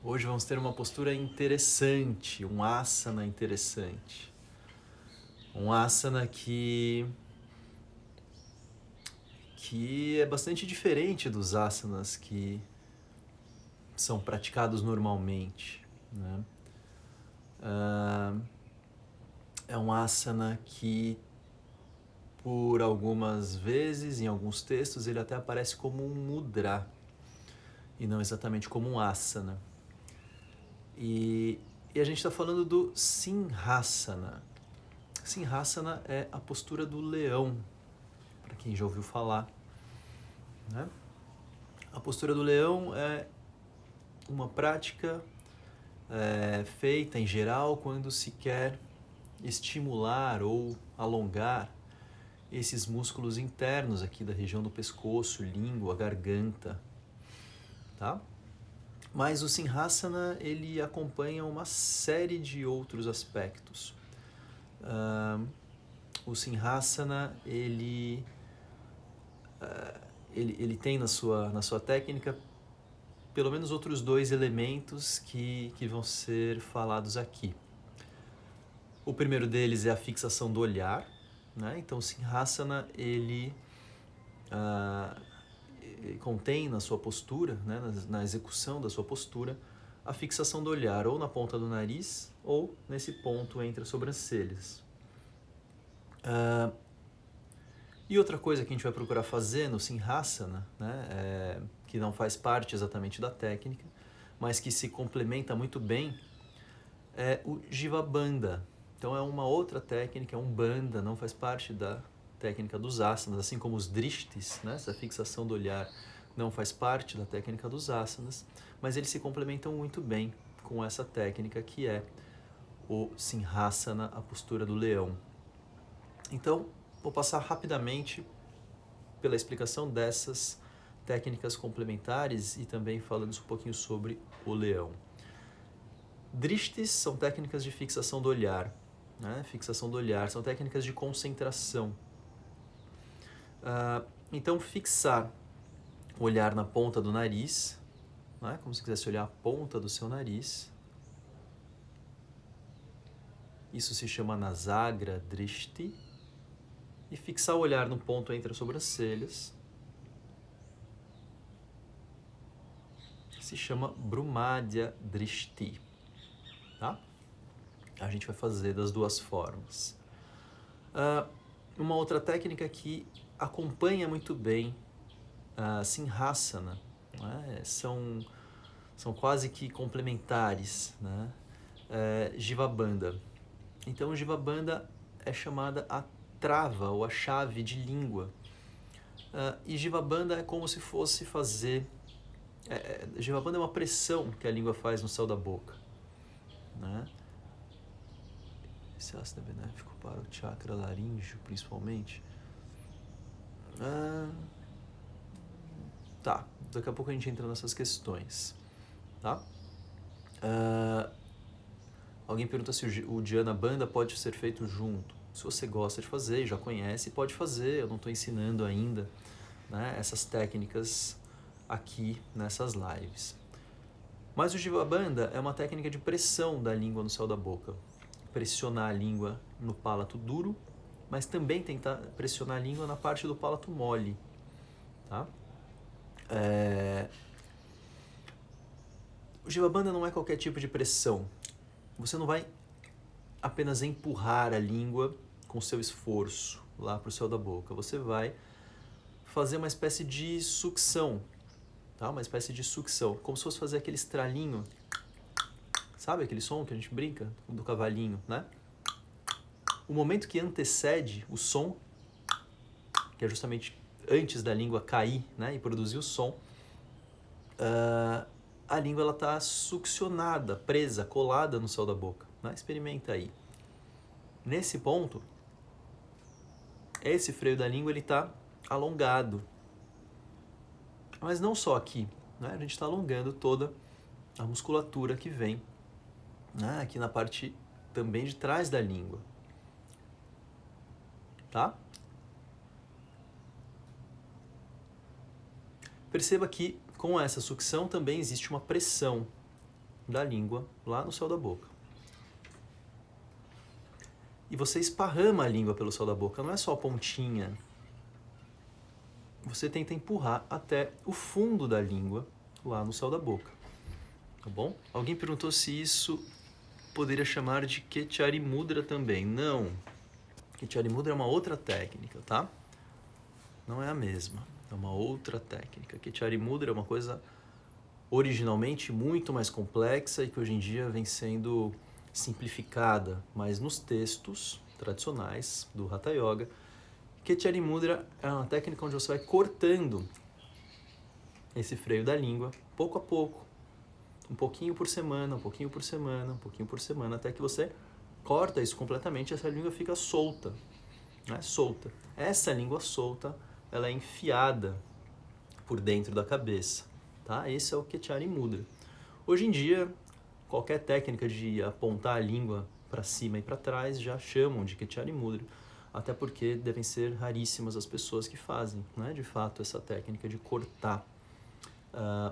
Hoje vamos ter uma postura interessante, um asana interessante. Um asana que é bastante diferente dos asanas que são praticados normalmente, né? É um asana que, por algumas vezes, em alguns textos, ele até aparece como um mudra e não exatamente como um asana. E a gente está falando do Sinhasana. Sinhasana é a postura do leão, para quem já ouviu falar, né? A postura do leão é uma prática feita em geral quando se quer estimular ou alongar esses músculos internos aqui da região do pescoço, língua, garganta, tá? Mas o Sinhasana, ele acompanha uma série de outros aspectos. O Sinhasana, ele tem na sua técnica pelo menos outros dois elementos que vão ser falados aqui. O primeiro deles é a fixação do olhar, né? Então o Sinhasana, ele contém na sua postura, né? na execução da sua postura, a fixação do olhar ou na ponta do nariz ou nesse ponto entre as sobrancelhas. E outra coisa que a gente vai procurar fazer no Sinhasana, né, que não faz parte exatamente da técnica, mas que se complementa muito bem, é o Jivabandha. Então é uma outra técnica, é um bandha, não faz parte da técnica dos asanas, assim como os drishtis, né, essa fixação do olhar não faz parte da técnica dos asanas, mas eles se complementam muito bem com essa técnica que é o Sinhasana, a postura do leão. Então, vou passar rapidamente pela explicação dessas técnicas complementares e também falando um pouquinho sobre o leão. Drishtis são técnicas de fixação do olhar, né? Fixação do olhar, são técnicas de concentração. Então, fixar o olhar na ponta do nariz, né? Como se quisesse olhar a ponta do seu nariz. Isso se chama Nasagra Drishti. E fixar o olhar no ponto entre as sobrancelhas se chama Brumadhya Drishti, tá? A gente vai fazer das duas formas. Uma outra técnica que acompanha muito bem a Sinhasana, né? São quase que complementares, né? Jivabandha. Então, Jivabandha é chamada a trava ou a chave de língua. E Jivabandha é como se fosse fazer... Jivabandha é uma pressão que a língua faz no céu da boca, né? Esse ácido é benéfico para o chakra laríngeo, principalmente. Tá, daqui a pouco a gente entra nessas questões, tá? Alguém pergunta se o Dhyana Bandha pode ser feito junto. Se você gosta de fazer, já conhece, pode fazer. Eu não estou ensinando ainda, né, essas técnicas aqui nessas lives. Mas o Jivabandha é uma técnica de pressão da língua no céu da boca. Pressionar a língua no palato duro, mas também tentar pressionar a língua na parte do palato mole, tá? O Jivabandha não é qualquer tipo de pressão. Você não vai apenas empurrar a língua com seu esforço lá para o céu da boca. Você vai fazer uma espécie de sucção, tá? Uma espécie de sucção, como se fosse fazer aquele estralinho. Sabe aquele som que a gente brinca do cavalinho, né? O momento que antecede o som, que é justamente antes da língua cair, né, e produzir o som, a língua ela está succionada, presa, colada no céu da boca, né? Experimenta aí. Nesse ponto, esse freio da língua ele está alongado, mas não só aqui, né? A gente está alongando toda a musculatura que vem, né, aqui na parte também de trás da língua, tá? Perceba que com essa sucção também existe uma pressão. da língua lá no céu da boca. E você esparrama a língua pelo céu da boca, não é só a pontinha. Você tenta empurrar até o fundo da língua lá no céu da boca. Tá bom? Alguém perguntou se isso poderia chamar de Ketyari Mudra também. Não. Ketyari Mudra é uma outra técnica, tá? Não é a mesma. É uma outra técnica. Ketyari Mudra é uma coisa originalmente muito mais complexa e que hoje em dia vem sendo simplificada, mas nos textos tradicionais do Hatha Yoga, Ketyari Mudra é uma técnica onde você vai cortando esse freio da língua, pouco a pouco, um pouquinho por semana, um pouquinho por semana, um pouquinho por semana, até que você corta isso completamente e essa língua fica solta, né? Solta. Essa língua solta, ela é enfiada por dentro da cabeça, tá? Esse é o Ketyari Mudra. Hoje em dia, qualquer técnica de apontar a língua para cima e para trás já chamam de Ketyari Mudra, até porque devem ser raríssimas as pessoas que fazem, né, de fato, essa técnica de cortar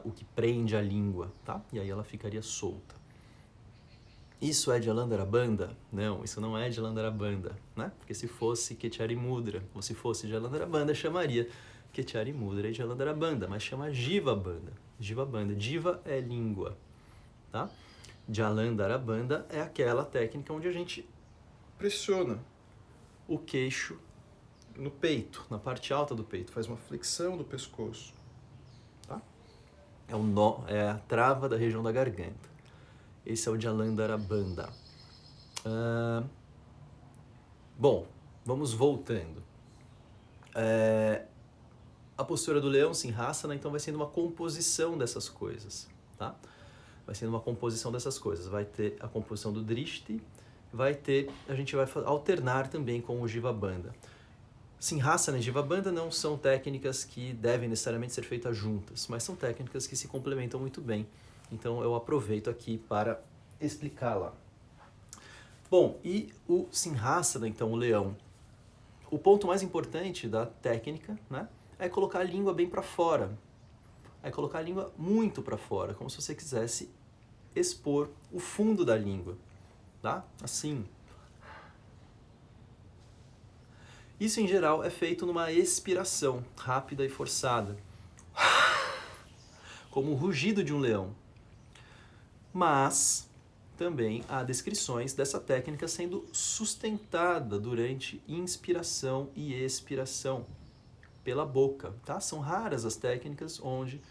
o que prende a língua, tá? E aí ela ficaria solta. Isso é de Jalandhara-bandha? Não, isso não é de Jalandhara-bandha, né? Porque se fosse Ketyari Mudra, ou se fosse de Jalandhara-bandha, chamaria Ketyari Mudra e de Jalandhara-bandha, mas chama Jiva-bandha. Jiva-bandha. Jiva é língua, tá? Jalandhara-bandha é aquela técnica onde a gente pressiona o queixo no peito, na parte alta do peito, faz uma flexão do pescoço, tá? É o nó, é a trava da região da garganta. Esse é o Jalandhara-bandha. Bom, vamos voltando. A postura do leão, Sinhasana, então vai sendo uma composição dessas coisas, tá? Vai sendo uma composição dessas coisas. Vai ter a composição do Drishti, a gente vai alternar também com o Jiva-bandha. Sinhasana e Jiva-bandha não são técnicas que devem necessariamente ser feitas juntas, mas são técnicas que se complementam muito bem. Então eu aproveito aqui para explicá-la. Bom, e o Sinhasana, então, o leão. O ponto mais importante da técnica, né, é colocar a língua bem para fora. É colocar a língua muito para fora, como se você quisesse expor o fundo da língua, tá? Assim. Isso, em geral, é feito numa expiração rápida e forçada, como o rugido de um leão. Mas também há descrições dessa técnica sendo sustentada durante inspiração e expiração pela boca, tá? São raras as técnicas onde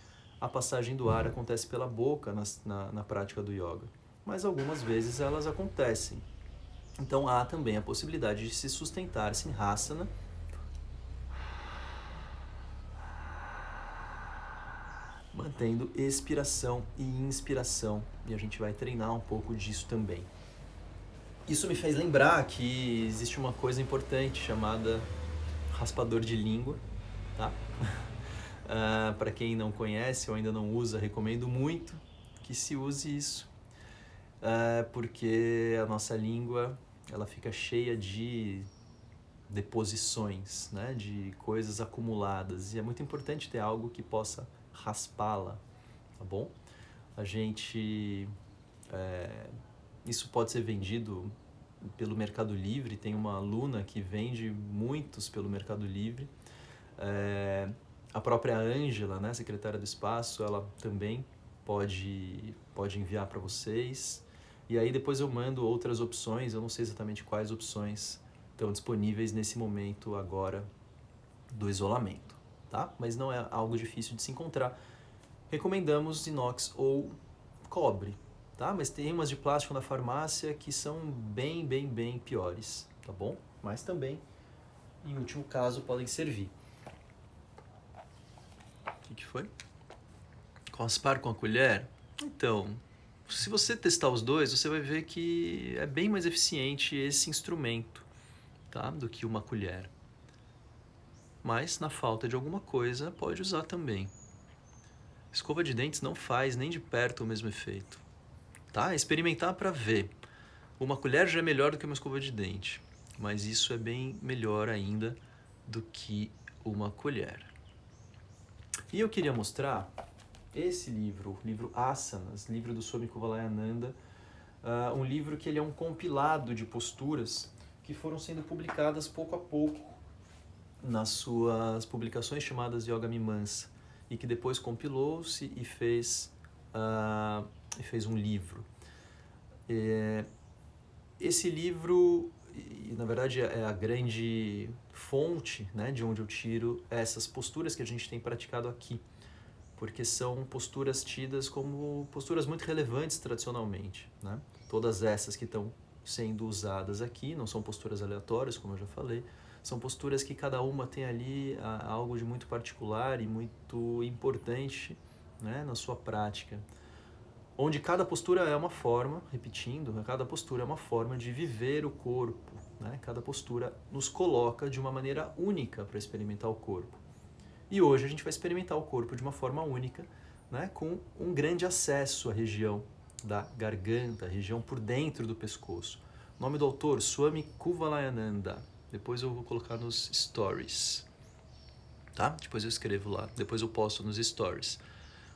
a passagem do ar acontece pela boca na prática do yoga, mas algumas vezes elas acontecem. Então há também a possibilidade de se sustentar Sinhasana mantendo expiração e inspiração, e a gente vai treinar um pouco disso também. Isso me fez lembrar que existe uma coisa importante chamada raspador de língua, tá? Para quem não conhece ou ainda não usa, recomendo muito que se use isso, porque a nossa língua ela fica cheia de deposições, né, de coisas acumuladas, e é muito importante ter algo que possa raspá-la, tá bom? Isso pode ser vendido pelo Mercado Livre, tem uma aluna que vende muitos pelo Mercado Livre, a própria Ângela, né, secretária do espaço, ela também pode enviar para vocês, e aí depois eu mando outras opções, eu não sei exatamente quais opções estão disponíveis nesse momento agora do isolamento, tá? Mas não é algo difícil de se encontrar. Recomendamos inox ou cobre, tá? Mas tem umas de plástico na farmácia que são bem piores, tá bom? Mas também, em último caso, podem servir. O que foi? Raspar com a colher? Então, se você testar os dois, você vai ver que é bem mais eficiente esse instrumento, tá? Do que uma colher. Mas, na falta de alguma coisa, pode usar também. Escova de dentes não faz nem de perto o mesmo efeito, tá? Experimentar para ver. Uma colher já é melhor do que uma escova de dente, mas isso é bem melhor ainda do que uma colher. E eu queria mostrar esse livro, o livro Asanas, livro do Swami Kuvalayananda, um livro que ele é um compilado de posturas que foram sendo publicadas pouco a pouco nas suas publicações chamadas Yoga Mimamsa, e que depois compilou-se e fez um livro. Esse livro, na verdade, é a grande fonte, né, de onde eu tiro essas posturas que a gente tem praticado aqui, porque são posturas tidas como posturas muito relevantes tradicionalmente, né? Todas essas que estão sendo usadas aqui não são posturas aleatórias, como eu já falei, são posturas que cada uma tem ali algo de muito particular e muito importante, né, na sua prática. Onde cada postura é uma forma, repetindo, cada postura é uma forma de viver o corpo, né? Cada postura nos coloca de uma maneira única para experimentar o corpo. E hoje a gente vai experimentar o corpo de uma forma única, né? Com um grande acesso à região da garganta, a região por dentro do pescoço. O nome do autor, Swami Kuvalayananda. Depois eu vou colocar nos stories, tá? Depois eu escrevo lá, depois eu posto nos stories.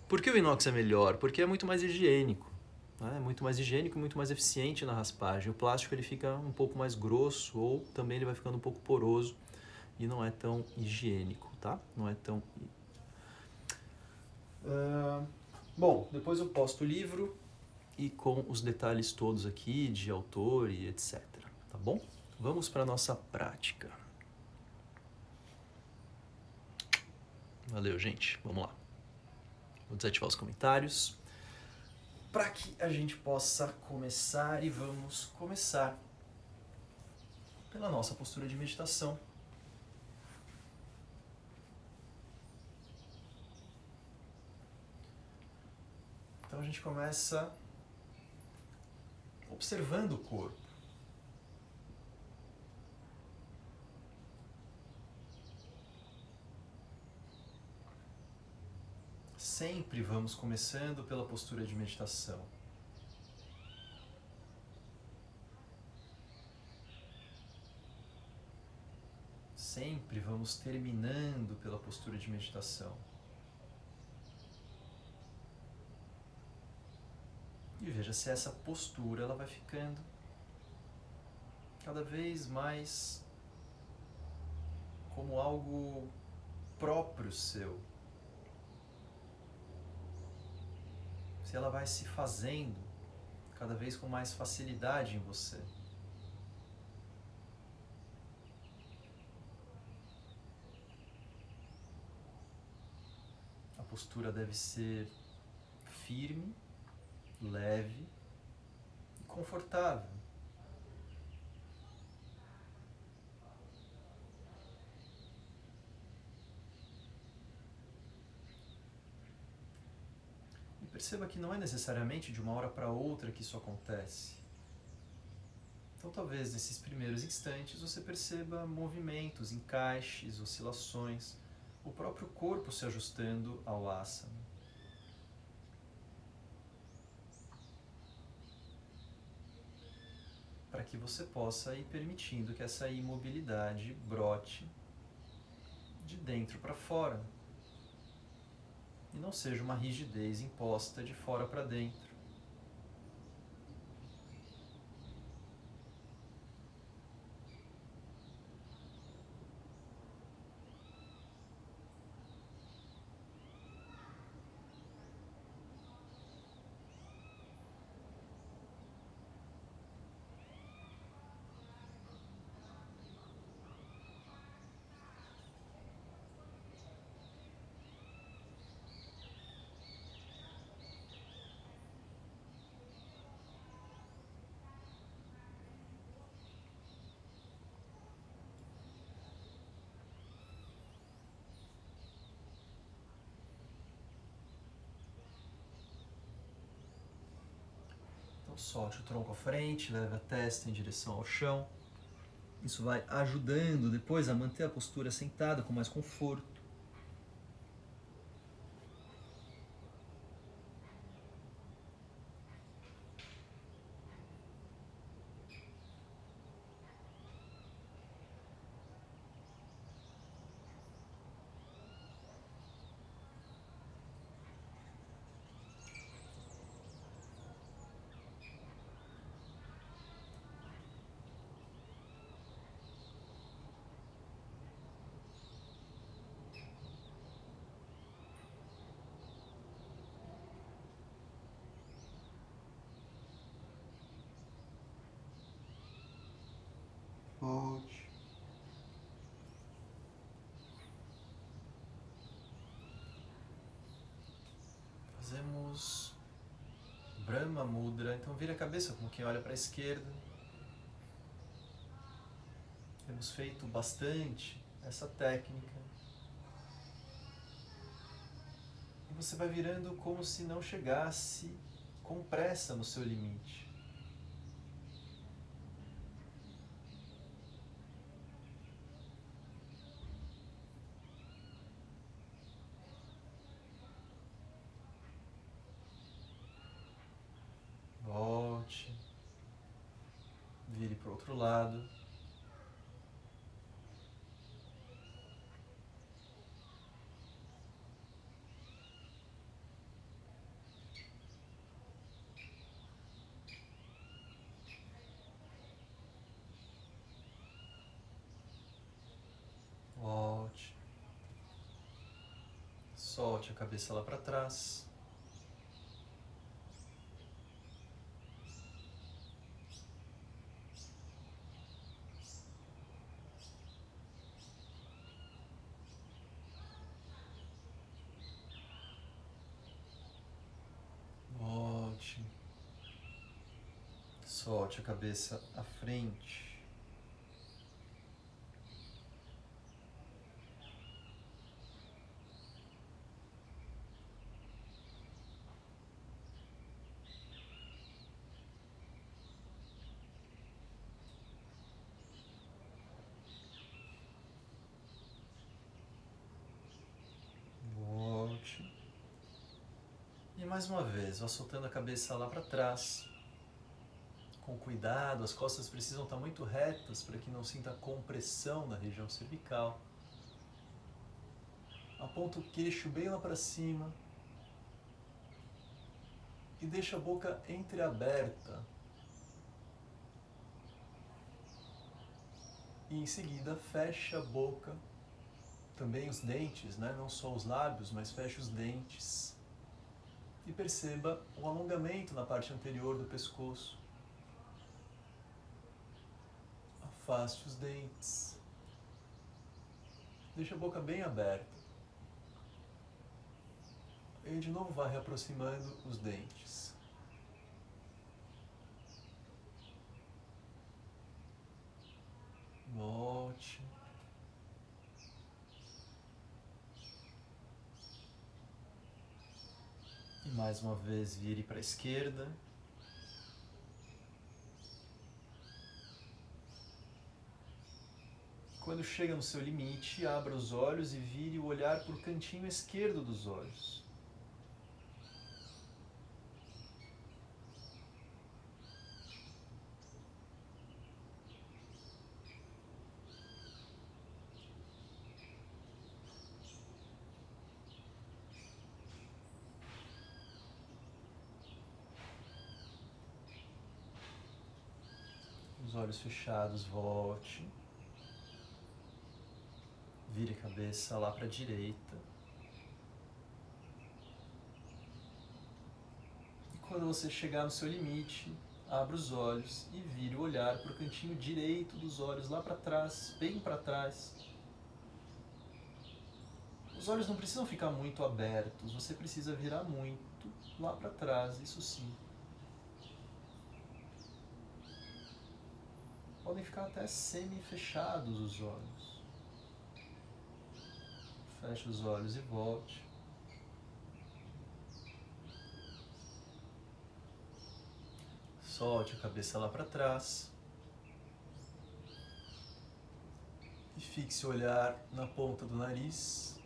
Por que o inox é melhor? Porque é muito mais higiênico. Né? É muito mais higiênico e muito mais eficiente na raspagem. O plástico ele fica um pouco mais grosso ou também ele vai ficando um pouco poroso e não é tão higiênico, tá? Não é tão... Bom, depois eu posto o livro e com os detalhes todos aqui de autor e etc. Tá bom? Vamos para a nossa prática. Valeu, gente. Vamos lá. Vou desativar os comentários para que a gente possa começar, e vamos começar pela nossa postura de meditação. Então a gente começa observando o corpo. Sempre vamos começando pela postura de meditação. Sempre vamos terminando pela postura de meditação. E veja se essa postura ela vai ficando cada vez mais como algo próprio seu. Se ela vai se fazendo cada vez com mais facilidade em você. A postura deve ser firme, leve e confortável. E perceba que não é necessariamente de uma hora para outra que isso acontece. Então talvez nesses primeiros instantes você perceba movimentos, encaixes, oscilações, o próprio corpo se ajustando ao asana. Para que você possa ir permitindo que essa imobilidade brote de dentro para fora e não seja uma rigidez imposta de fora para dentro. Então solte o tronco à frente, leve a testa em direção ao chão. Isso vai ajudando depois a manter a postura sentada com mais conforto. fazemos Brahma Mudra. Então vira a cabeça como quem olha para a esquerda. Temos feito bastante essa técnica. E você vai virando como se não chegasse com pressa no seu limite. Volte. Vire para o outro lado. Volte. Solte a cabeça lá para trás. Volte. Solte a cabeça à frente. Volte. E mais uma vez, vá soltando a cabeça lá para trás. Com cuidado, as costas precisam estar muito retas para que não sinta compressão na região cervical. Aponta o queixo bem lá para cima. E deixa a boca entreaberta. E em seguida fecha a boca. Também os dentes, né? Não só os lábios, mas fecha os dentes. E perceba o alongamento na parte anterior do pescoço. Afaste os dentes. Deixa a boca bem aberta. E de novo vai reaproximando os dentes. Volte. E mais uma vez vire para a esquerda. Quando chega no seu limite, abra os olhos e vire o olhar para o cantinho esquerdo dos olhos. Os olhos fechados, volte. Vire a cabeça lá para a direita. E quando você chegar no seu limite, abra os olhos e vire o olhar para o cantinho direito dos olhos, lá para trás, bem para trás. Os olhos não precisam ficar muito abertos, você precisa virar muito lá para trás, isso sim. Podem ficar até semi-fechados os olhos. Feche os olhos e volte. Solte a cabeça lá para trás. E fixe o olhar na ponta do nariz.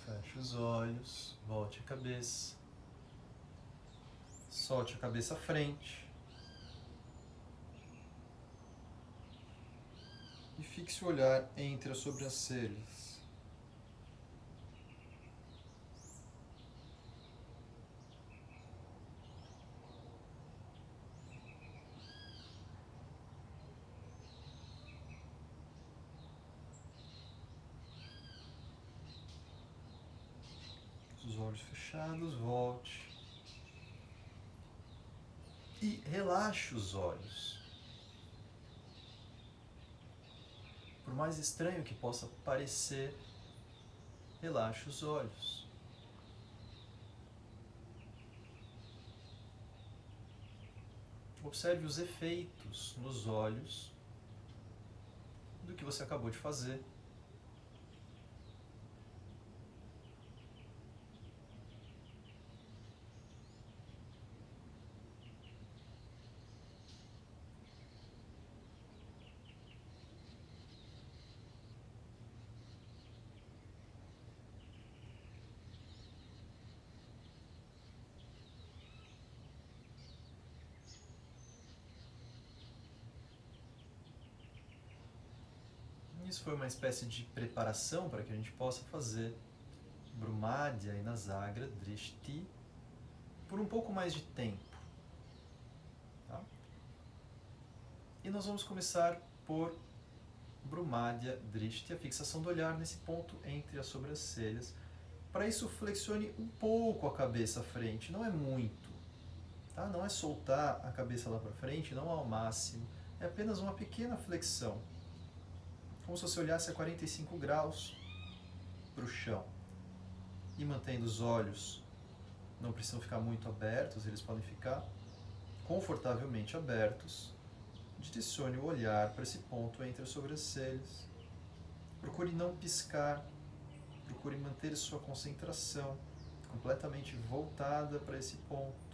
Feche os olhos, volte a cabeça. Solte a cabeça à frente. E fixe o olhar entre as sobrancelhas. os olhos fechados, volte. E relaxe os olhos. Por mais estranho que possa parecer, relaxe os olhos. Observe os efeitos nos olhos do que você acabou de fazer. Isso foi uma espécie de preparação para que a gente possa fazer Brumadhya e Nasagra Drishti por um pouco mais de tempo. Tá? E nós vamos começar por Brumadhya Drishti, a fixação do olhar nesse ponto entre as sobrancelhas. Para isso, flexione um pouco a cabeça à frente, não é muito. Tá? Não é soltar a cabeça lá para frente, não ao máximo. É apenas uma pequena flexão. Como se você olhasse a 45 graus para o chão. E mantendo os olhos, não precisam ficar muito abertos, eles podem ficar confortavelmente abertos. Direcione o olhar para esse ponto entre as sobrancelhas. Procure não piscar. Procure manter sua concentração completamente voltada para esse ponto.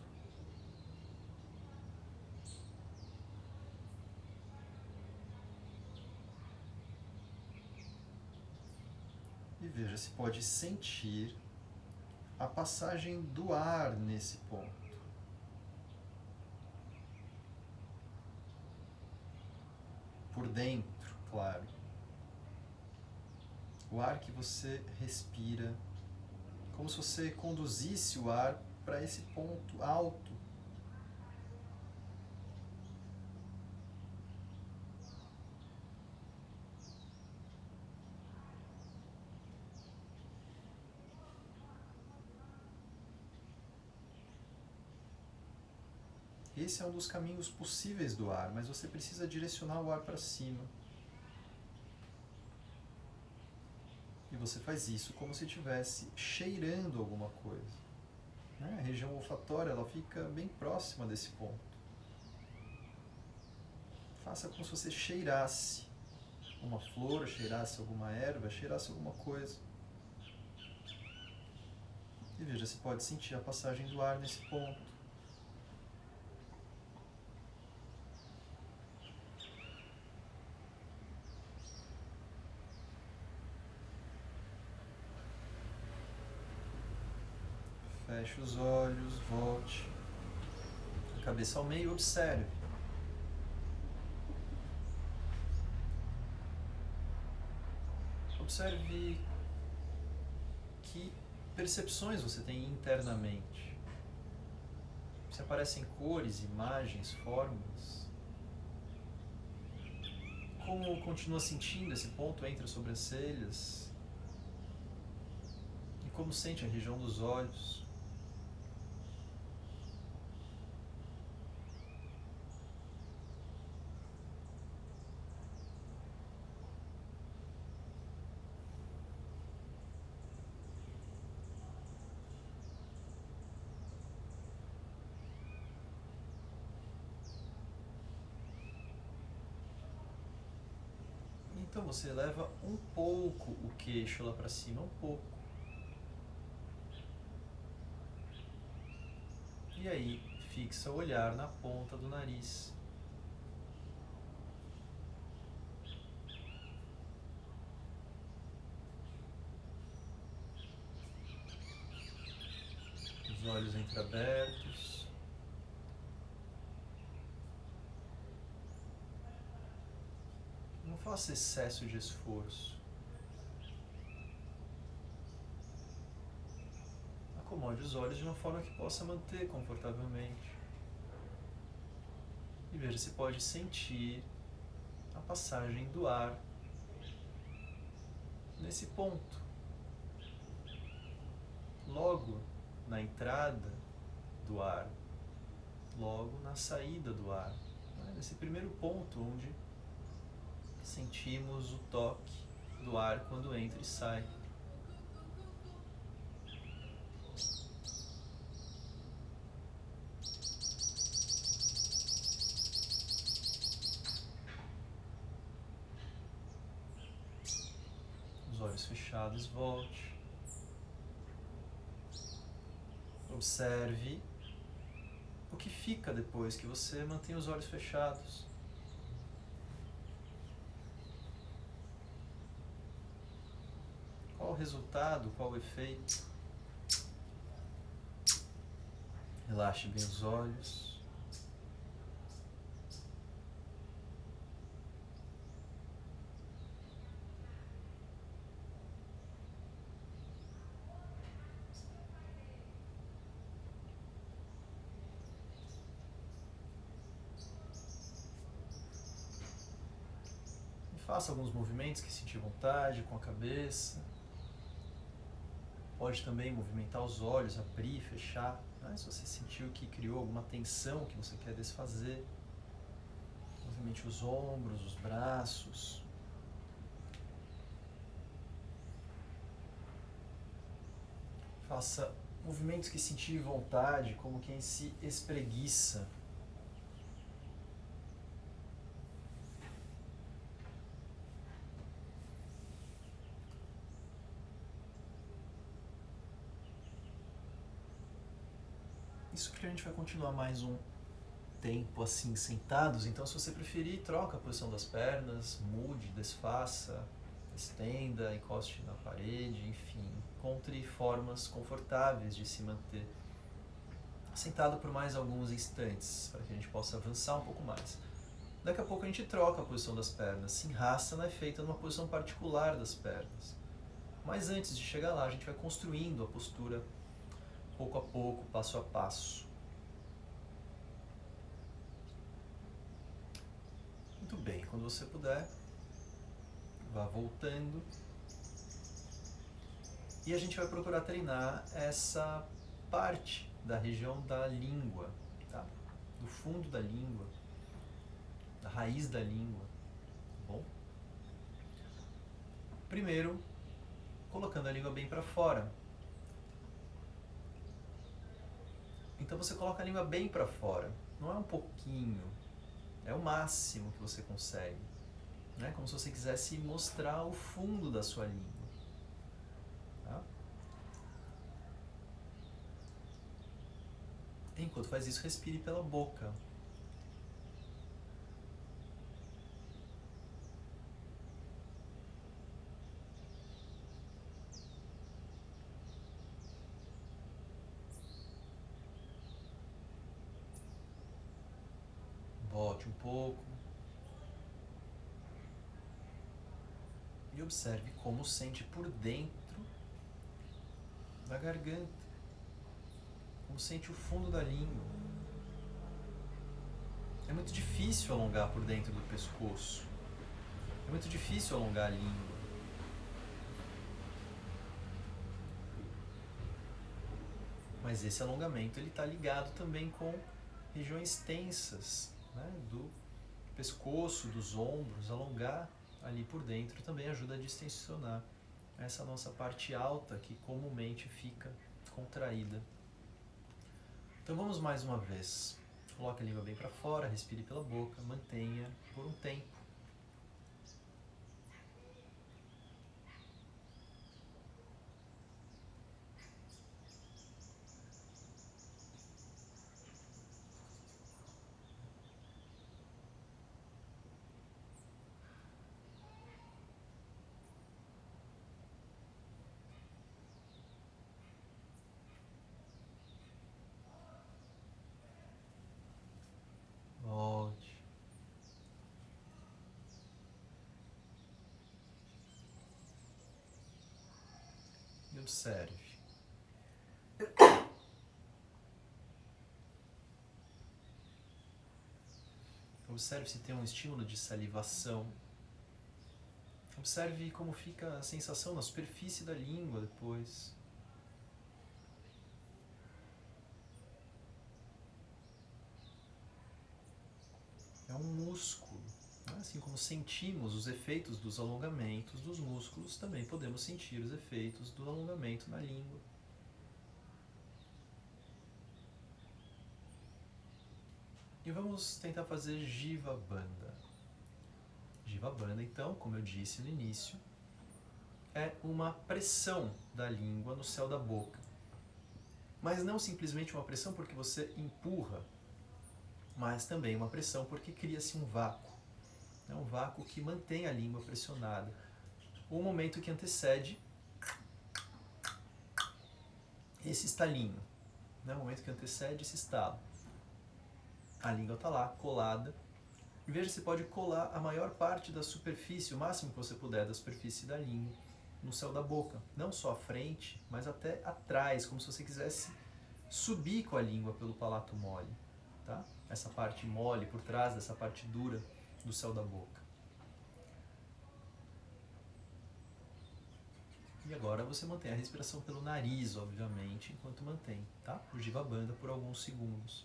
E veja se pode sentir a passagem do ar nesse ponto. Por dentro, claro. O ar que você respira, como se você conduzisse o ar para esse ponto alto. Esse é um dos caminhos possíveis do ar, mas você precisa direcionar o ar para cima. E você faz isso como se estivesse cheirando alguma coisa. A região olfatória ela fica bem próxima desse ponto. Faça como se você cheirasse uma flor, cheirasse alguma erva, cheirasse alguma coisa. E veja se pode sentir a passagem do ar nesse ponto. Feche os olhos, volte. A cabeça ao meio, observe. Observe que percepções você tem internamente. Se aparecem cores, imagens, formas. Como continua sentindo esse ponto entre as sobrancelhas? E como sente a região dos olhos? Então você eleva um pouco o queixo lá para cima, um pouco. E aí, fixa o olhar na ponta do nariz. Os olhos entreabertos. Não faça excesso de esforço. Acomode os olhos de uma forma que possa manter confortavelmente. E veja se pode sentir a passagem do ar nesse ponto, logo na entrada do ar, logo na saída do ar, né? Nesse primeiro ponto onde sentimos o toque do ar quando entra e sai. Os olhos fechados, volte. Observe o que fica depois que você mantém os olhos fechados. Qual o resultado, qual o efeito? Relaxe bem os olhos. Faça alguns movimentos que sentir vontade com a cabeça. Pode também movimentar os olhos, abrir, fechar, né? Se você sentiu que criou alguma tensão que você quer desfazer. Movimente os ombros, os braços. Faça movimentos que sentir vontade, como quem se espreguiça. Isso porque a gente vai continuar mais um tempo assim sentados, então se você preferir, troca a posição das pernas, mude, desfaça, estenda, encoste na parede, enfim, encontre formas confortáveis de se manter sentado por mais alguns instantes, para que a gente possa avançar um pouco mais. Daqui a pouco a gente troca a posição das pernas, Singhasana é feita numa posição particular das pernas, mas antes de chegar lá a gente vai construindo a postura pouco a pouco, passo a passo. Muito bem, quando você puder, vá voltando. E a gente vai procurar treinar essa parte da região da língua, tá? Do fundo da língua, da raiz da língua, tá bom? Primeiro, colocando a língua bem para fora. Então você coloca a língua bem para fora, não é um pouquinho, é o máximo que você consegue, né? Como se você quisesse mostrar o fundo da sua língua, tá? Enquanto faz isso, respire pela boca. Volte um pouco. E observe como sente por dentro da garganta. Como sente o fundo da língua. É muito difícil alongar por dentro do pescoço. É muito difícil alongar a língua. Mas esse alongamento ele está ligado também com regiões tensas, né, do pescoço, dos ombros. Alongar ali por dentro também ajuda a distensionar essa nossa parte alta que comumente fica contraída. Então vamos mais uma vez. Coloque a língua bem para fora, respire pela boca, mantenha por um tempo. Volte. E observe. Observe se tem um estímulo de salivação. Observe como fica a sensação na superfície da língua depois. músculo. Assim como sentimos os efeitos dos alongamentos dos músculos, também podemos sentir os efeitos do alongamento na língua. E vamos tentar fazer Jiva Bandha. Jiva Bandha, então, como eu disse no início, é uma pressão da língua no céu da boca. Mas não simplesmente uma pressão porque você empurra, mas também uma pressão porque cria-se um vácuo. É um vácuo que mantém a língua pressionada. O momento que antecede esse estalinho. O momento que antecede esse estalo. A língua está lá, colada. E veja, você pode colar a maior parte da superfície, o máximo que você puder da superfície da língua, no céu da boca. Não só à frente, mas até atrás, como se você quisesse subir com a língua pelo palato mole. Tá? Essa parte mole por trás dessa parte dura do céu da boca. E agora você mantém a respiração pelo nariz, obviamente, enquanto mantém, tá? O Jiva Bandha por alguns segundos.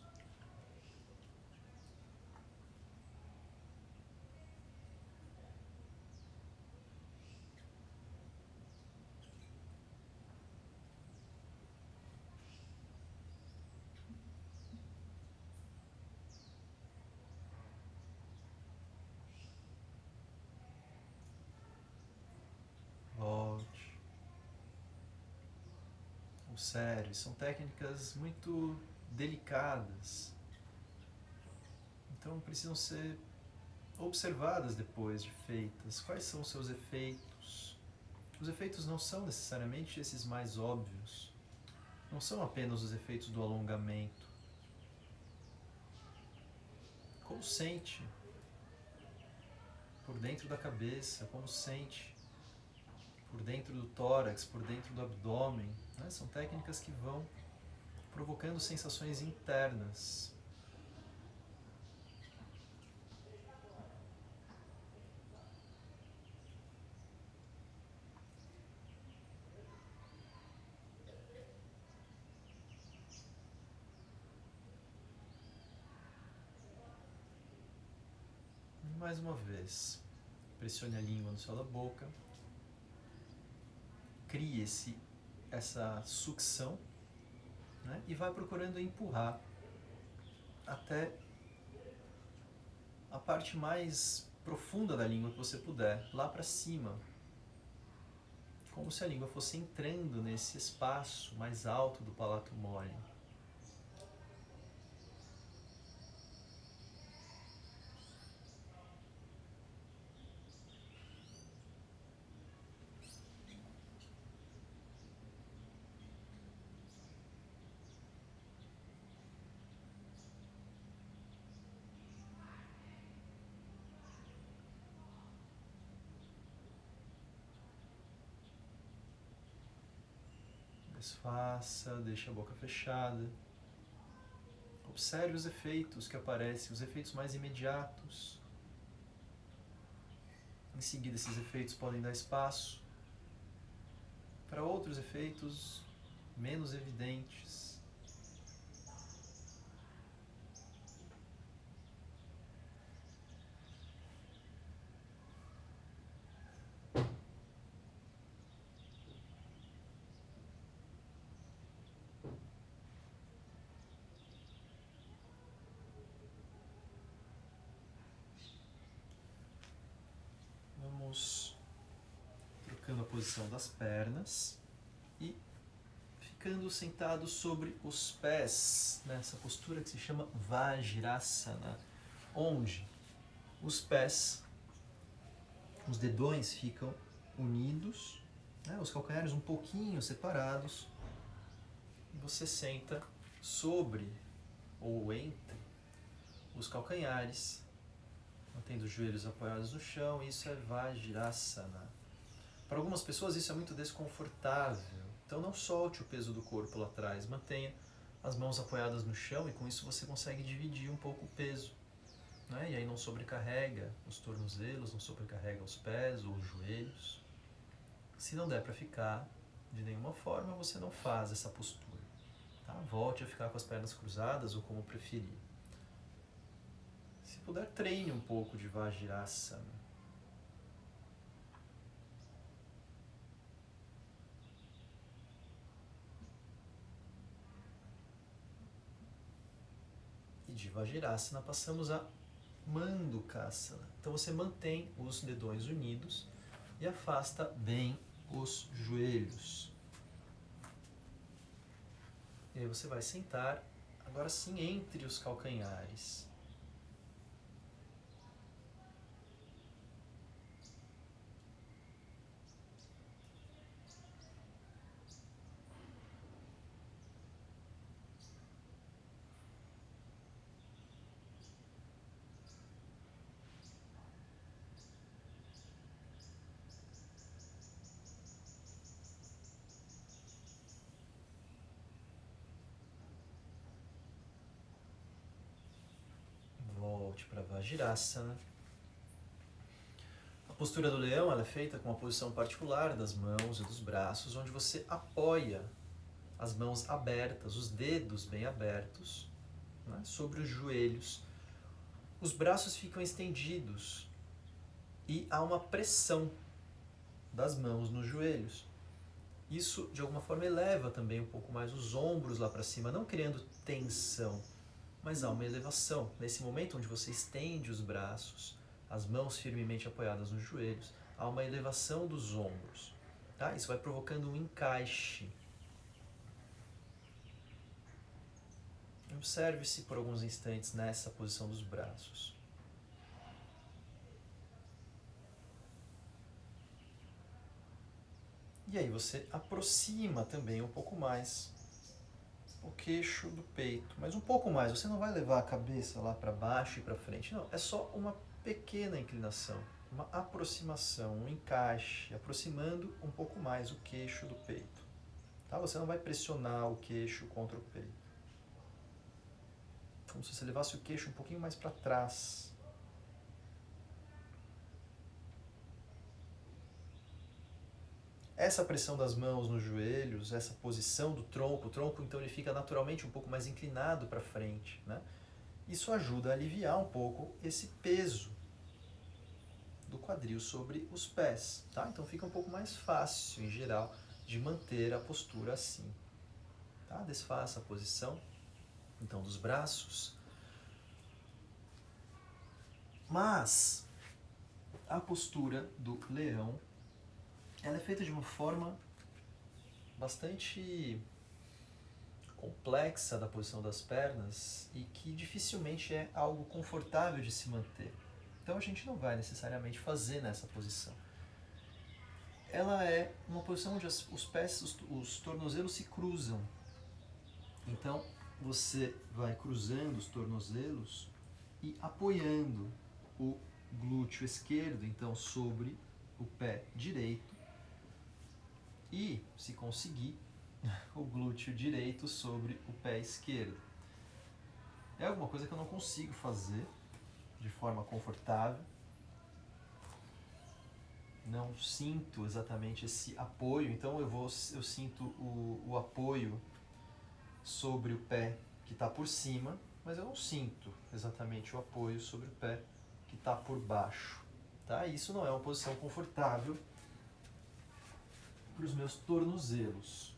Volte. Observe, são técnicas muito delicadas. Então precisam ser observadas depois de feitas. Quais são os seus efeitos? Os efeitos não são necessariamente esses mais óbvios. Não são apenas os efeitos do alongamento. Como sente por dentro da cabeça, como sente por dentro do tórax, por dentro do abdômen. São técnicas que vão provocando sensações internas. E mais uma vez, pressione a língua no céu da boca. Crie essa sucção, e vai procurando empurrar até a parte mais profunda da língua que você puder, lá para cima. Como se a língua fosse entrando nesse espaço mais alto do palato mole. Desfaça, deixe a boca fechada. Observe os efeitos que aparecem, os efeitos mais imediatos. Em seguida, esses efeitos podem dar espaço para outros efeitos menos evidentes. Vamos trocando a posição das pernas e ficando sentado sobre os pés, nessa postura que se chama Vajrasana, onde os pés, os dedões ficam unidos, os calcanhares um pouquinho separados, e você senta sobre ou entre os calcanhares, mantendo os joelhos apoiados no chão. Isso é Vajrasana. Para algumas pessoas isso é muito desconfortável, então não solte o peso do corpo lá atrás, mantenha as mãos apoiadas no chão e com isso você consegue dividir um pouco o peso. E aí não sobrecarrega os tornozelos, não sobrecarrega os pés ou os joelhos. Se não der para ficar de nenhuma forma, você não faz essa postura. Volte a ficar com as pernas cruzadas ou como preferir. Se puder, treine um pouco de Vajrasana. E de Vajrasana passamos a Mandukasana. Então você mantém os dedões unidos e afasta bem os joelhos. E aí você vai sentar, agora sim, entre os calcanhares. Volte para Vajrasana. A postura do leão ela é feita com uma posição particular das mãos e dos braços, onde você apoia as mãos abertas, os dedos bem abertos, né, sobre os joelhos. Os braços ficam estendidos e há uma pressão das mãos nos joelhos. Isso, de alguma forma, eleva também um pouco mais os ombros lá para cima, não criando tensão, mas há uma elevação. Nesse momento onde você estende os braços, as mãos firmemente apoiadas nos joelhos, há uma elevação dos ombros. Tá? Isso vai provocando um encaixe. Observe-se por alguns instantes nessa posição dos braços. E aí você aproxima também um pouco mais o queixo do peito, mas um pouco mais. Você não vai levar a cabeça lá para baixo e para frente, não. É só uma pequena inclinação, uma aproximação, um encaixe, aproximando um pouco mais o queixo do peito. Tá? Você não vai pressionar o queixo contra o peito. Como se você levasse o queixo um pouquinho mais para trás. Essa pressão das mãos nos joelhos, essa posição do tronco, o tronco então ele fica naturalmente um pouco mais inclinado para frente, né? Isso ajuda a aliviar um pouco esse peso do quadril sobre os pés, tá? Então fica um pouco mais fácil, em geral, de manter a postura assim, tá? Desfaça a posição, então, dos braços. Mas a postura do leão ela é feita de uma forma bastante complexa da posição das pernas e que dificilmente é algo confortável de se manter. Então a gente não vai necessariamente fazer nessa posição. Ela é uma posição onde os pés, os tornozelos se cruzam. Então você vai cruzando os tornozelos e apoiando o glúteo esquerdo, então, sobre o pé direito. E, se conseguir, o glúteo direito sobre o pé esquerdo. É alguma coisa que eu não consigo fazer de forma confortável. Não sinto exatamente esse apoio, então eu sinto o apoio sobre o pé que está por cima, mas eu não sinto exatamente o apoio sobre o pé que está por baixo. Tá? Isso não é uma posição confortável para os meus tornozelos.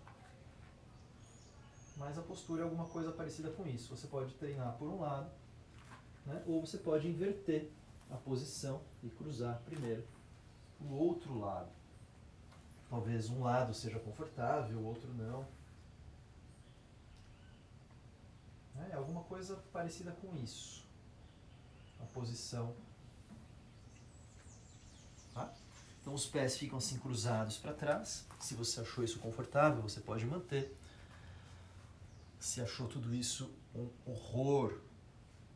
Mas a postura é alguma coisa parecida com isso. Você pode treinar por um lado, né? Ou você pode inverter a posição e cruzar primeiro o outro lado. Talvez um lado seja confortável, o outro não. É alguma coisa parecida com isso. A posição. Tá? Então os pés ficam assim cruzados para trás. Se você achou isso confortável, você pode manter. Se achou tudo isso um horror,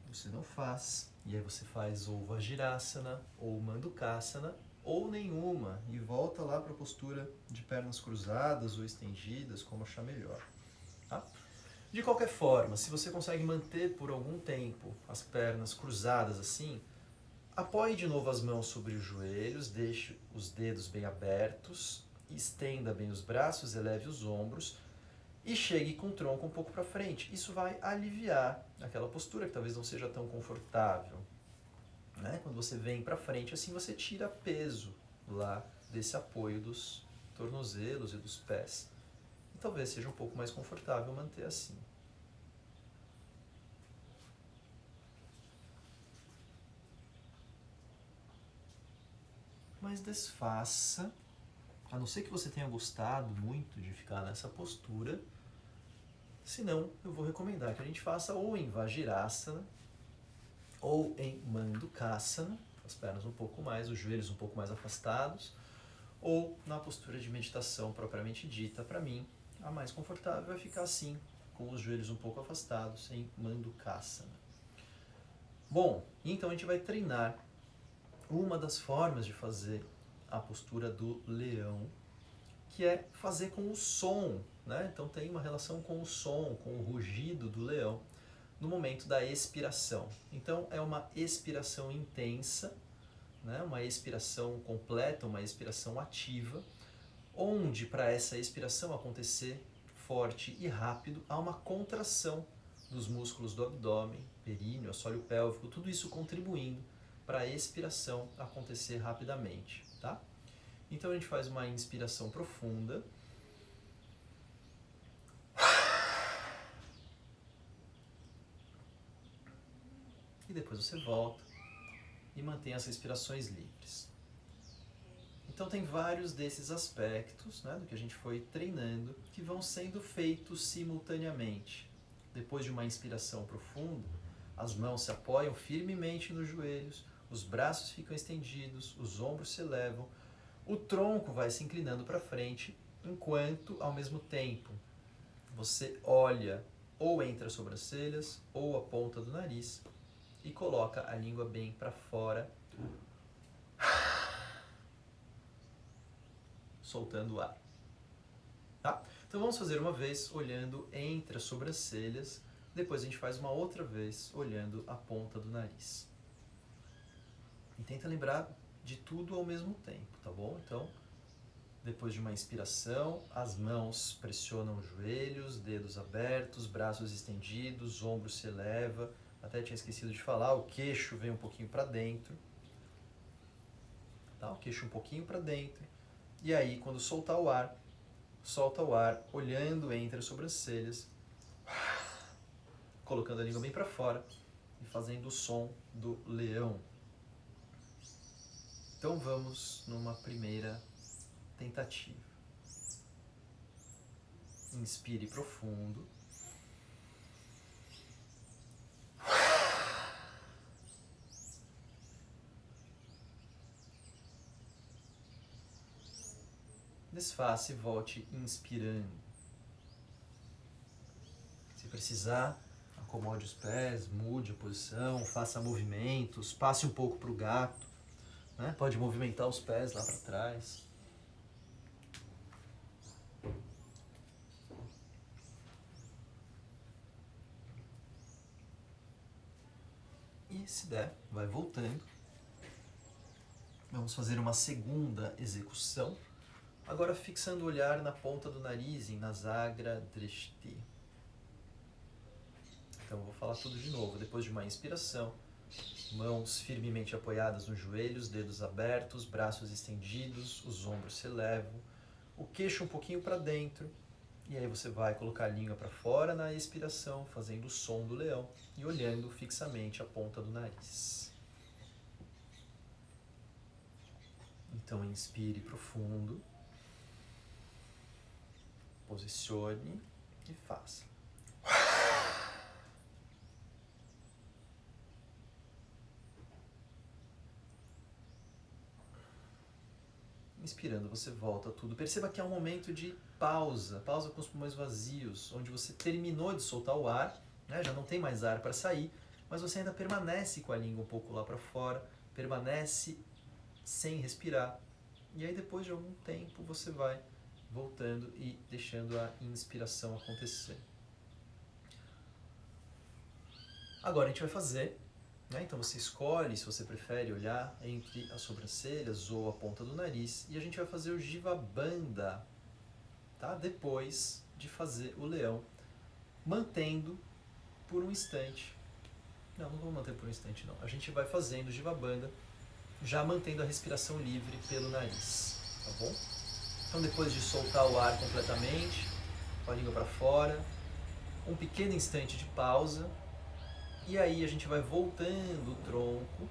você não faz. E aí você faz ou Vajrasana, ou Mandukasana, ou nenhuma. E volta lá para a postura de pernas cruzadas ou estendidas, como achar melhor. Tá? De qualquer forma, se você consegue manter por algum tempo as pernas cruzadas assim, apoie de novo as mãos sobre os joelhos, deixe os dedos bem abertos, estenda bem os braços, eleve os ombros e chegue com o tronco um pouco para frente. Isso vai aliviar aquela postura que talvez não seja tão confortável. né? Quando você vem para frente, assim você tira peso lá desse apoio dos tornozelos e dos pés. E talvez seja um pouco mais confortável manter assim. Mas desfaça, a não ser que você tenha gostado muito de ficar nessa postura, senão eu vou recomendar que a gente faça ou em Vajrasana ou em Mandukasana, as pernas um pouco mais, os joelhos um pouco mais afastados, ou na postura de meditação propriamente dita. Para mim, a mais confortável é ficar assim, com os joelhos um pouco afastados, em Mandukasana. Bom, então a gente vai treinar uma das formas de fazer a postura do leão, que é fazer com o som, né? Então tem uma relação com o som, com o rugido do leão no momento da expiração. Então é uma expiração intensa, né? Uma expiração completa, uma expiração ativa, onde para essa expiração acontecer forte e rápido, há uma contração dos músculos do abdômen, períneo, assoalho pélvico, tudo isso contribuindo para a expiração acontecer rapidamente, tá? Então a gente faz uma inspiração profunda. E depois você volta e mantém as respirações livres. Então tem vários desses aspectos, né, do que a gente foi treinando que vão sendo feitos simultaneamente. Depois de uma inspiração profunda, as mãos se apoiam firmemente nos joelhos, os braços ficam estendidos, os ombros se elevam, o tronco vai se inclinando para frente, enquanto, ao mesmo tempo, você olha ou entre as sobrancelhas ou a ponta do nariz e coloca a língua bem para fora, soltando o ar. Tá? Então vamos fazer uma vez olhando entre as sobrancelhas, depois a gente faz uma outra vez olhando a ponta do nariz. E tenta lembrar de tudo ao mesmo tempo, tá bom? Então, depois de uma inspiração, as mãos pressionam os joelhos, dedos abertos, braços estendidos, ombros se eleva. Até tinha esquecido de falar, o queixo vem um pouquinho para dentro. Tá? O queixo um pouquinho para dentro. E aí, quando soltar o ar, solta o ar olhando entre as sobrancelhas, colocando a língua bem para fora e fazendo o som do leão. Então vamos numa primeira tentativa. Inspire profundo. Desfaça e volte inspirando. Se precisar, acomode os pés, mude a posição, faça movimentos, passe um pouco para o gato, né? Pode movimentar os pés lá para trás. E se der, vai voltando. Vamos fazer uma segunda execução. Agora fixando o olhar na ponta do nariz, em Nasagra Drishti. Então vou falar tudo de novo. Depois de uma inspiração, mãos firmemente apoiadas nos joelhos, dedos abertos, braços estendidos, os ombros se elevam, o queixo um pouquinho para dentro. E aí você vai colocar a língua para fora na expiração, fazendo o som do leão e olhando fixamente a ponta do nariz. Então inspire profundo. Posicione e faça. Inspirando, você volta tudo. Perceba que é um momento de pausa, pausa com os pulmões vazios, onde você terminou de soltar o ar, né? Já não tem mais ar para sair, mas você ainda permanece com a língua um pouco lá para fora, permanece sem respirar. E aí depois de algum tempo você vai voltando e deixando a inspiração acontecer. Agora a gente vai fazer, né? Então você escolhe se você prefere olhar entre as sobrancelhas ou a ponta do nariz, e a gente vai fazer o Jiva Bandha, tá? Depois de fazer o leão, mantendo por um instante Não vou manter por um instante não. A gente vai fazendo Jiva Bandha, já mantendo a respiração livre pelo nariz, tá bom? Então depois de soltar o ar completamente, com a língua para fora, um pequeno instante de pausa, e aí a gente vai voltando o tronco,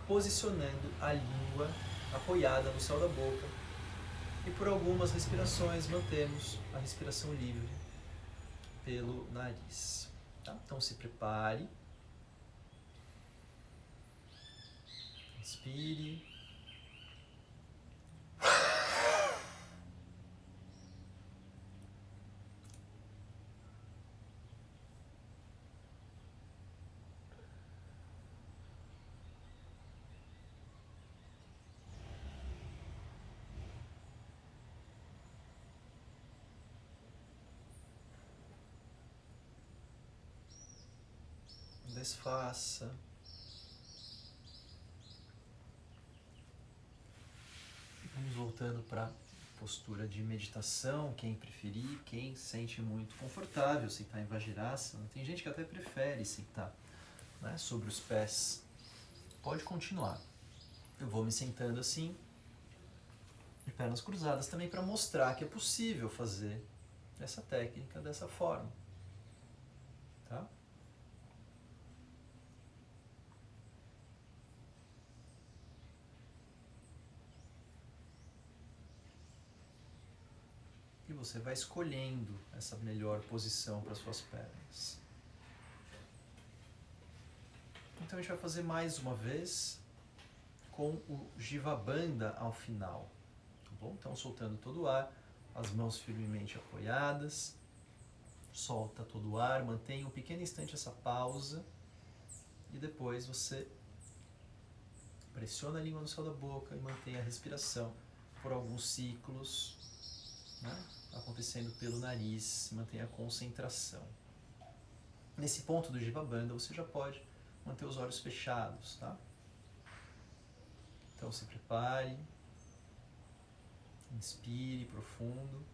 posicionando a língua apoiada no céu da boca, e por algumas respirações mantemos a respiração livre pelo nariz. Tá? Então se prepare. Inspire. Desfaça. Vamos voltando para postura de meditação, quem preferir, quem se sente muito confortável sentar em Vajrasana. Tem gente que até prefere sentar, né, sobre os pés. Pode continuar. Eu vou me sentando assim, de pernas cruzadas, também para mostrar que é possível fazer essa técnica dessa forma. Tá? E você vai escolhendo essa melhor posição para suas pernas. Então a gente vai fazer mais uma vez com o Jiva Bandha ao final. Tá bom? Então soltando todo o ar, as mãos firmemente apoiadas, solta todo o ar, mantenha um pequeno instante essa pausa e depois você pressiona a língua no céu da boca e mantém a respiração por alguns ciclos, né, acontecendo pelo nariz, mantenha a concentração. Nesse ponto do Jiva Bandha você já pode manter os olhos fechados, tá? Então se prepare, inspire profundo.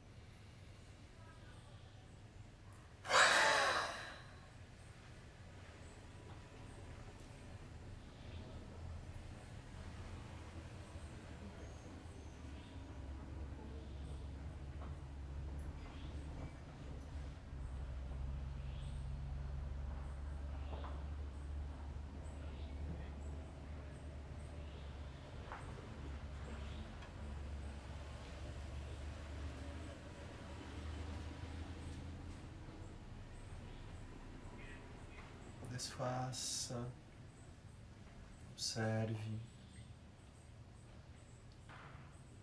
Desfaça, observe.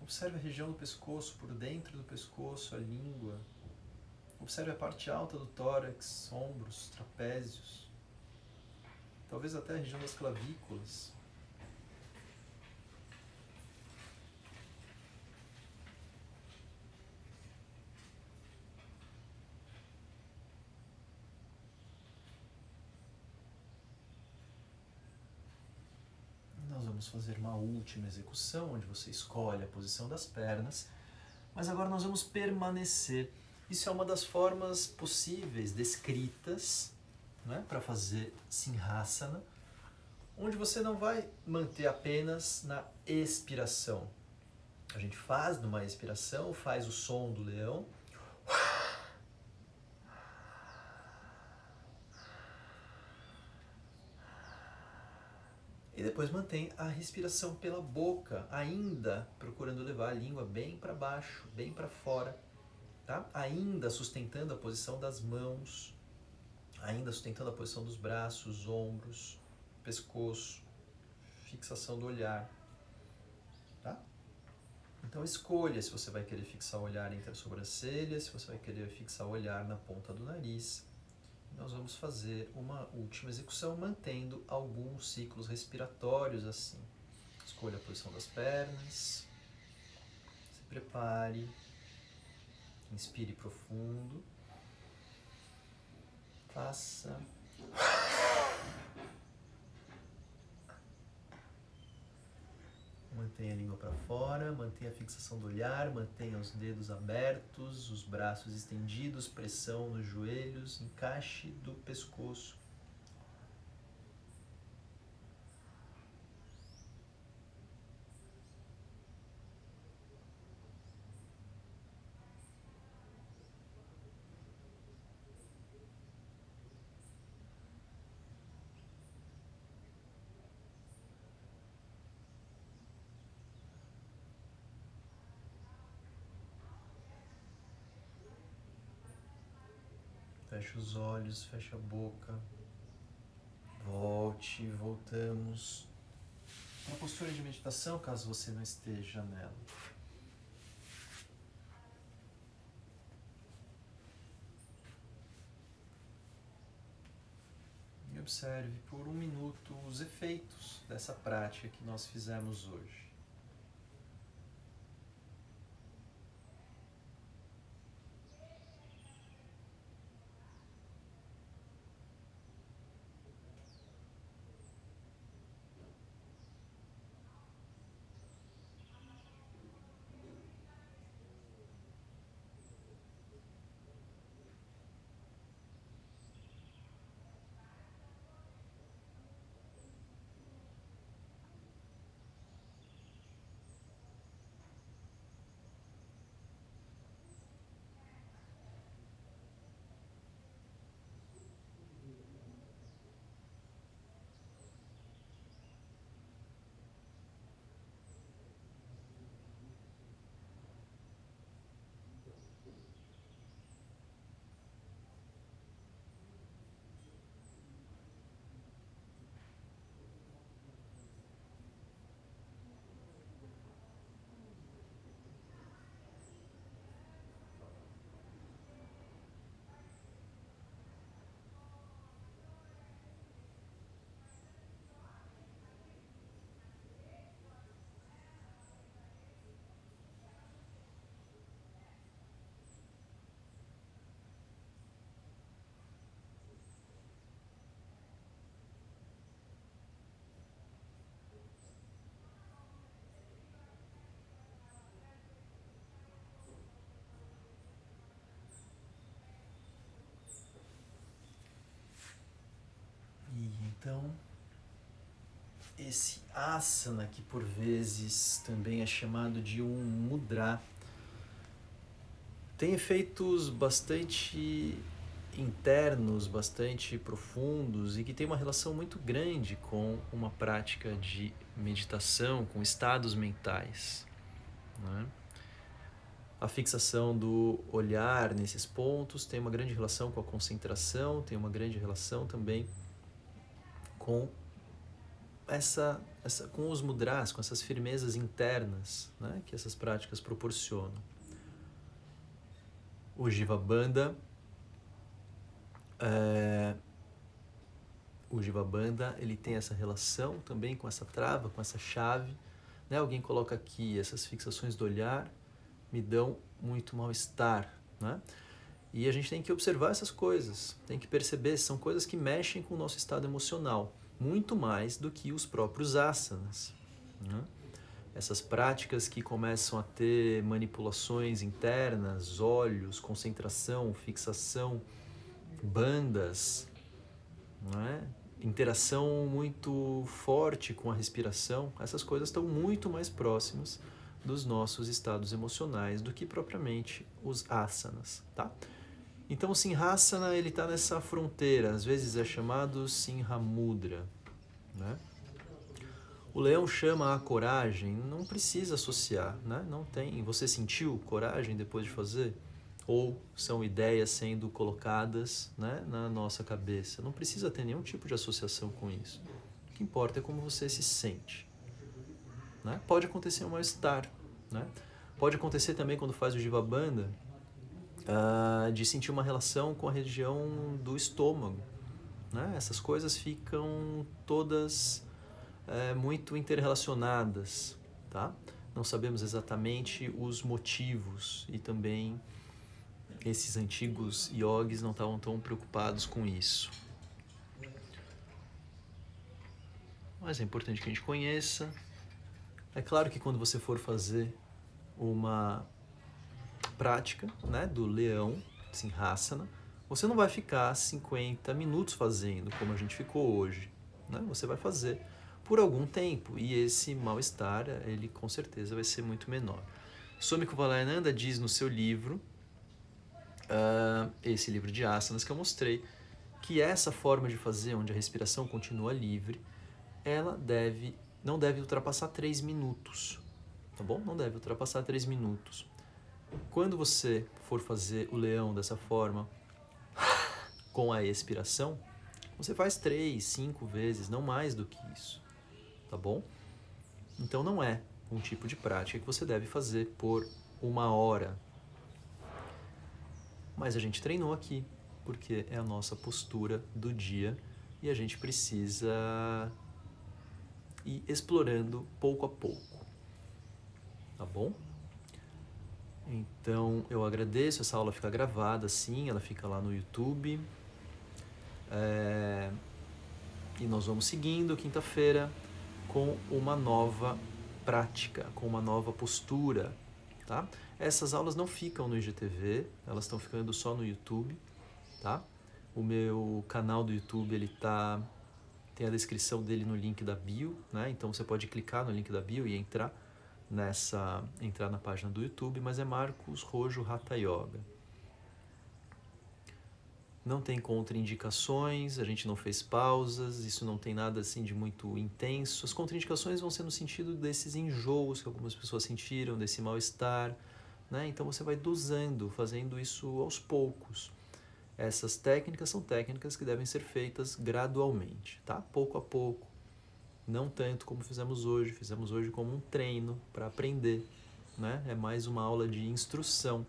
Observe a região do pescoço, por dentro do pescoço, a língua. Observe a parte alta do tórax, ombros, trapézios. Talvez até a região das clavículas. Nós vamos fazer uma última execução, onde você escolhe a posição das pernas, mas agora nós vamos permanecer. Isso é uma das formas possíveis, descritas, né, para fazer Sinhasana, onde você não vai manter apenas na expiração. A gente faz numa expiração, faz o som do leão, e depois mantém a respiração pela boca, ainda procurando levar a língua bem para baixo, bem para fora, tá? Ainda sustentando a posição das mãos, ainda sustentando a posição dos braços, ombros, pescoço, fixação do olhar, tá? Então escolha se você vai querer fixar o olhar entre as sobrancelhas, se você vai querer fixar o olhar na ponta do nariz. Nós vamos fazer uma última execução mantendo alguns ciclos respiratórios assim. Escolha a posição das pernas, se prepare, inspire profundo, faça. Mantenha a língua para fora, mantenha a fixação do olhar, mantenha os dedos abertos, os braços estendidos, pressão nos joelhos, encaixe do pescoço. Fecha os olhos, fecha a boca. Volte, voltamos para a postura de meditação, caso você não esteja nela. E observe por 1 minuto os efeitos dessa prática que nós fizemos hoje. Então, esse asana, que por vezes também é chamado de um mudra, tem efeitos bastante internos, bastante profundos e que tem uma relação muito grande com uma prática de meditação, com estados mentais, né? A fixação do olhar nesses pontos tem uma grande relação com a concentração, tem uma grande relação também com com os mudras, com essas firmezas internas, né, que essas práticas proporcionam. O Jiva Bandha, ele tem essa relação também com essa trava, com essa chave, né? Alguém coloca aqui, essas fixações do olhar me dão muito mal-estar, né? E a gente tem que observar essas coisas, tem que perceber, são coisas que mexem com o nosso estado emocional, muito mais do que os próprios asanas, né? Essas práticas que começam a ter manipulações internas, olhos, concentração, fixação, bandas, não é? Interação muito forte com a respiração, essas coisas estão muito mais próximas dos nossos estados emocionais do que propriamente os asanas, tá? Então o Sinhasana, ele está nessa fronteira, às vezes é chamado Sinhamudra, né? O leão chama a coragem, não precisa associar, né? Não tem. Você sentiu coragem depois de fazer? Ou são ideias sendo colocadas, né, na nossa cabeça? Não precisa ter nenhum tipo de associação com isso. O que importa é como você se sente, né? Pode acontecer um mal-estar, né? Pode acontecer também quando faz o Jiva Bandha, de sentir uma relação com a região do estômago, né? Essas coisas ficam todas muito interrelacionadas, tá? Não sabemos exatamente os motivos e também esses antigos yogis não estavam tão preocupados com isso. Mas é importante que a gente conheça. É claro que quando você for fazer uma prática, né, do leão, Sinhasana, você não vai ficar 50 minutos fazendo como a gente ficou hoje, né? Você vai fazer por algum tempo e esse mal-estar, ele com certeza vai ser muito menor. Swami Kuvalayananda diz no seu livro, esse livro de asanas que eu mostrei, que essa forma de fazer, onde a respiração continua livre, ela não deve ultrapassar 3 minutos, tá bom? Não deve ultrapassar 3 minutos. Quando você for fazer o leão dessa forma, com a expiração, você faz 3, 5 vezes, não mais do que isso, tá bom? Então não é um tipo de prática que você deve fazer por 1 hora. Mas a gente treinou aqui, porque é a nossa postura do dia e a gente precisa ir explorando pouco a pouco, tá bom? Então eu agradeço, essa aula fica gravada, sim, ela fica lá no YouTube. E nós vamos seguindo quinta-feira com uma nova prática, com uma nova postura, tá? Essas aulas não ficam no IGTV, elas estão ficando só no YouTube, tá? O meu canal do YouTube, tem a descrição dele no link da bio, né? Então você pode clicar no link da bio e entrar na página do YouTube, mas é Marcos Rojo Hatha Yoga. Não tem contraindicações, a gente não fez pausas, isso não tem nada assim de muito intenso. As contraindicações vão ser no sentido desses enjoos que algumas pessoas sentiram, desse mal-estar, né? Então você vai dosando, fazendo isso aos poucos. Essas técnicas são técnicas que devem ser feitas gradualmente, tá? Pouco a pouco. Não tanto como fizemos hoje como um treino para aprender, né? É mais uma aula de instrução.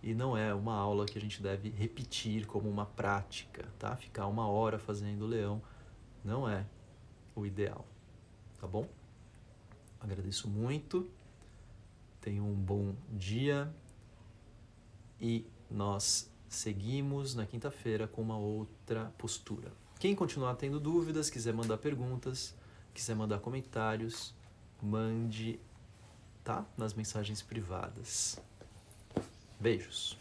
E não é uma aula que a gente deve repetir como uma prática, tá? Ficar 1 hora fazendo o leão não é o ideal, tá bom? Agradeço muito, tenha um bom dia e nós seguimos na quinta-feira com uma outra postura. Quem continuar tendo dúvidas, quiser mandar perguntas, quiser mandar comentários, mande, tá? Nas mensagens privadas. Beijos!